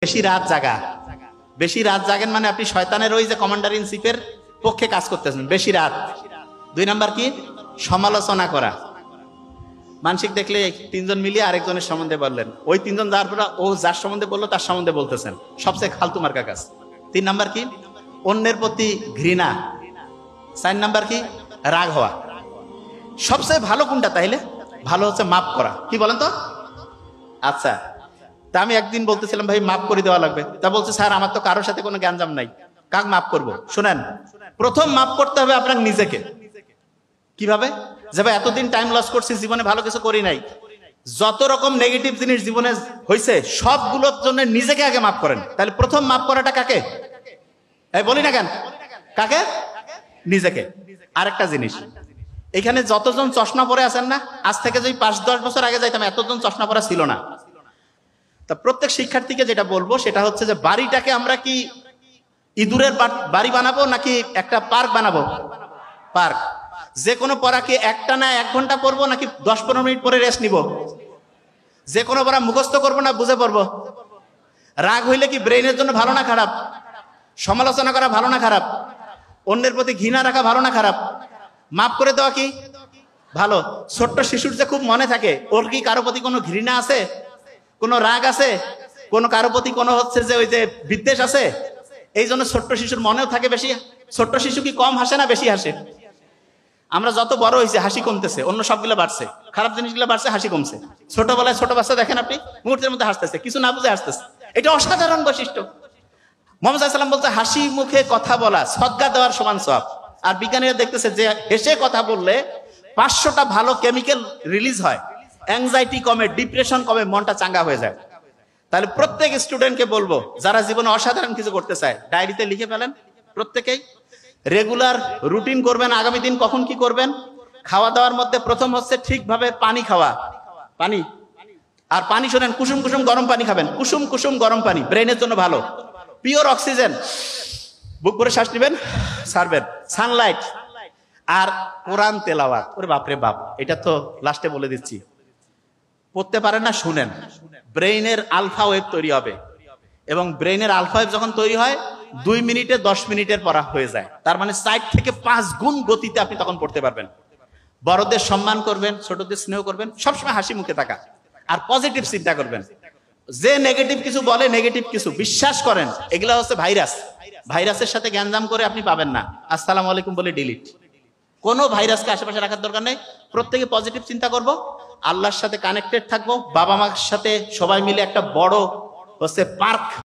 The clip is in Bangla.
বেশি রাত জাগা, বেশি রাত জাগেন মানে আপনি শয়তানের ওই যে কমান্ডার ইন চিফের পক্ষে কাজ করতেছেন বেশি রাত। 2 নাম্বার কি? সমালোচনা করা। মানসিক দেখলে তিনজন মিলিয়ে আরেকজনের সম্বন্ধে বললেন, ওই তিনজন যার পর ও যার সম্বন্ধে বললো তার সম্বন্ধে বলতেছেন, সবচেয়ে ফালতু মার্কা কাজ। 3 নাম্বার কি? অন্যের প্রতি ঘৃণা। 4 নাম্বার কি? রাগ হওয়া। সবচেয়ে ভালো কোনটা তাইলে? ভালো হচ্ছে মাফ করা। কি বলেন তো? আচ্ছা, তা আমি একদিন বলতেছিলাম ভাই মাফ করে দেওয়া লাগবে, তা বলছে স্যার আমার তো কারোর সাথে কোনো গ্যাঞ্জাম নাই, কাক মাফ করব? শুনেন, প্রথম মাফ করতে হবে আপনার নিজেকে। কিভাবে? যে ভাই এতদিন টাইম লস করছি, জীবনে ভালো কিছু করি নাই, যত রকম নেগেটিভ জিনিস জীবনে হয়েছে সবগুলোর জন্য নিজেকে আগে মাফ করেন। তাহলে প্রথম মাফ করাটা কাকে? এই বলি না কেন, কাকে? নিজেকে। আরেকটা জিনিস, এখানে যতজন চশমা পরে আছেন না, আজ থেকে যদি 5-10 বছর আগে যাইতাম এতজন চশমা পরা ছিল না। তা প্রত্যেক শিক্ষার্থীকে যেটা বলবো সেটা হচ্ছে যে বাড়িটাকে আমরা কি ইঁদুরের বাড়ি বানাবো নাকি একটা পার্ক বানাবো? পার্ক। যে কোনো পড়া কি একটা না 1 ঘন্টা পড়বো নাকি 10-15 মিনিট পরে রেস্ট নিব? যে কোনো পড়া মুখস্থ করবো না বুঝে পড়বো? রাগ হইলে কি ব্রেইনের জন্য ভালো না খারাপ? সমালোচনা করা ভালো না খারাপ? অন্যের প্রতি ঘৃণা রাখা ভালো না খারাপ? মাফ করে দেওয়া কি ভালো? ছোট্ট শিশুর যে খুব মনে থাকে, ওর কি কারো প্রতি কোনো ঘৃণা আছে, কোনো রাগ আছে, কোনো কারো প্রতি কোনো হচ্ছে যে ওই যে বিদ্বেষ আছে? এই জন্য ছোট্ট শিশুর মনেও থাকে বেশি। ছোট্ট শিশু কি কম হাসে না বেশি হাসে? আমরা যত বড় হয়েছে হাসি কমতেছে, অন্য সবগুলো বাড়ছে, খারাপ জিনিসগুলো বাড়ছে, হাসি কমছে। ছোটবেলায় ছোট বাচ্চা দেখেন আপনি, মুহূর্তের মধ্যে হাসতেছে, কিছু না বুঝে হাসতেছে। এটা অসাধারণ বৈশিষ্ট্য। মুহাম্মদ সাল্লাল্লাহু আলাইহি ওয়াসাল্লাম বলতে হাসি মুখে কথা বলা সদকা দেওয়ার সমান সওয়াব। আর বিজ্ঞানীরা দেখতেছে যে হেসে কথা বললে 500টা ভালো কেমিক্যাল রিলিজ হয়, অ্যাংজাইটি কমে, ডিপ্রেশন কমে, মনটা চাঙ্গা হয়ে যায়। তাহলে প্রত্যেক স্টুডেন্টকে বলবো যারা জীবনে অসাধারণ কিছু করতে চায় ডায়েরিতে লিখে ফেলেন। প্রত্যেকেই রেগুলার রুটিন করবেন, আগামী দিন কখন কি করবেন। খাওয়া দাওয়ার মধ্যে প্রথম হচ্ছে ঠিকভাবে পানি খাওয়া। পানি, আর পানি শোনেন, কুসুম কুসুম গরম পানি খাবেন। কুসুম কুসুম গরম পানি ব্রেনের জন্য ভালো, পিওর অক্সিজেন। বুক করে শ্বাস নেবেন, ছাড়বেন। সানলাইট আর কোরআন তেলাওয়াত। ওরে বাপরে বাপ, এটা তো লাস্টে বলে দিচ্ছি, পড়তে পারেন না শুনেন। ব্রেইনের আলফা ওয়েভ তৈরি হবে, এবং ব্রেইনের আলফা ওয়েভ যখন তৈরি হয় 2 মিনিটে 10 মিনিটের পড়া হয়ে যায়। তার মানে 4 থেকে 5 গুণ গতিতে আপনি তখন পড়তে পারবেন। বড়দের সম্মান করবেন, ছোটদের স্নেহ করবেন, সবসময় হাসি মুখে থাকা, আর পজিটিভ চিন্তা করবেন। যে নেগেটিভ কিছু বলে, নেগেটিভ কিছু বিশ্বাস করেন, এগুলা হচ্ছে ভাইরাস। ভাইরাসের সাথে গ্যাঞ্জাম করে আপনি পাবেন না। আসসালামু আলাইকুম বলে ডিলিট। কোনো ভাইরাসকে আশেপাশে রাখার দরকার নেই। প্রত্যেকে পজিটিভ চিন্তা করব, আল্লাহর সাথে কানেক্টেড থাকবো, বাবা মার সাথে সবাই মিলে একটা বড় হচ্ছে পার্ক